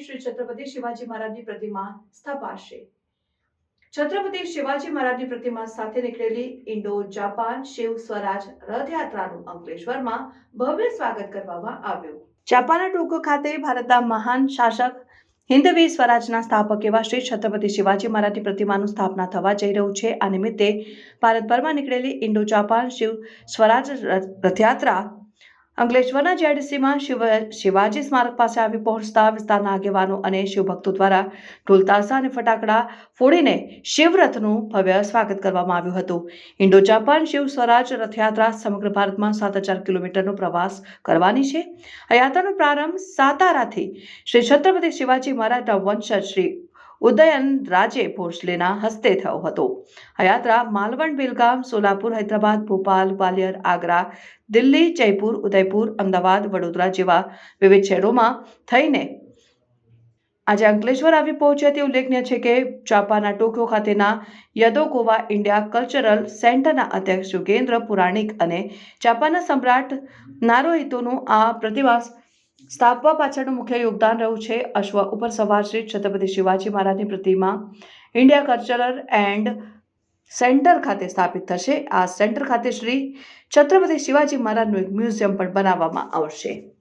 શ્રી છત્રપતિ શિવાજી મહારાજની પ્રતિમા સ્થાપાશે। છત્રપતિ શિવાજી મહારાજની પ્રતિમા સાથે નીકળેલી ઇન્ડો જાપાન શિવ સ્વરાજ રથયાત્રાનું અંકલેશ્વરમાં ભવ્ય સ્વાગત કરવામાં આવ્યું। જાપાનના ટોક્યો ખાતે ભારતના મહાન શાસક હિન્દવી સ્વરાજના સ્થાપક એવા શ્રી છત્રપતિ શિવાજી મહારાજની પ્રતિમાનું સ્થાપના થવા જઈ રહ્યું છે। આ નિમિત્તે ભારતભરમાં નીકળેલી ઇન્ડો જાપાન શિવ સ્વરાજ રથયાત્રા અંકલેશ્વરના જેડીસીમાં શિવાજી સ્મારક પાસે આવી પહોંચતા વિસ્તારના આગેવાનો અને શિવભક્તો દ્વારા ઢોલ તાશા અને ફટાકડા ફોડીને શિવરથનું ભવ્ય સ્વાગત કરવામાં આવ્યું હતું। ઇન્ડો જાપાન શિવ સ્વરાજ રથયાત્રા સમગ્ર ભારતમાં 7,000 કિલોમીટરનો પ્રવાસ કરવાની છે। આ યાત્રાનો પ્રારંભ સાતારાથી શ્રી છત્રપતિ શિવાજી મહારાજના વંશજ શ્રી ઉદયનરાજે ભોસલેના હસ્તે થયો હતો। આ યાત્રા માલવણ, બેલગામ, સોલાપુર, હૈદરાબાદ, ભોપાલ, ગ્વાલિયર, આગ્રા, દિલ્હી, જયપુર, ઉદયપુર, અમદાવાદ, વડોદરા જેવા વિવિધ શહેરોમાં થઈને આજે અંકલેશ્વર આવી પહોંચી હતી। ઉલ્લેખનીય છે કે જાપાનના ટોક્યો ખાતેના યદોગોવા ઇન્ડિયા કલ્ચરલ સેન્ટરના અધ્યક્ષ યુગેન્દ્ર પુરાણિક અને જાપાનના સમ્રાટ નારુહિતોનું આ પ્રતિમા સ્થાપવા પાછળનું મુખ્ય યોગદાન રહ્યું છે। અશ્વ ઉપર સવાર શ્રી છત્રપતિ શિવાજી મહારાજની પ્રતિમા ઇન્ડિયા કલ્ચરલ એન્ડ સેન્ટર ખાતે સ્થાપિત થશે। આ સેન્ટર ખાતે શ્રી છત્રપતિ શિવાજી મહારાજનું એક મ્યુઝિયમ પણ બનાવવામાં આવશે।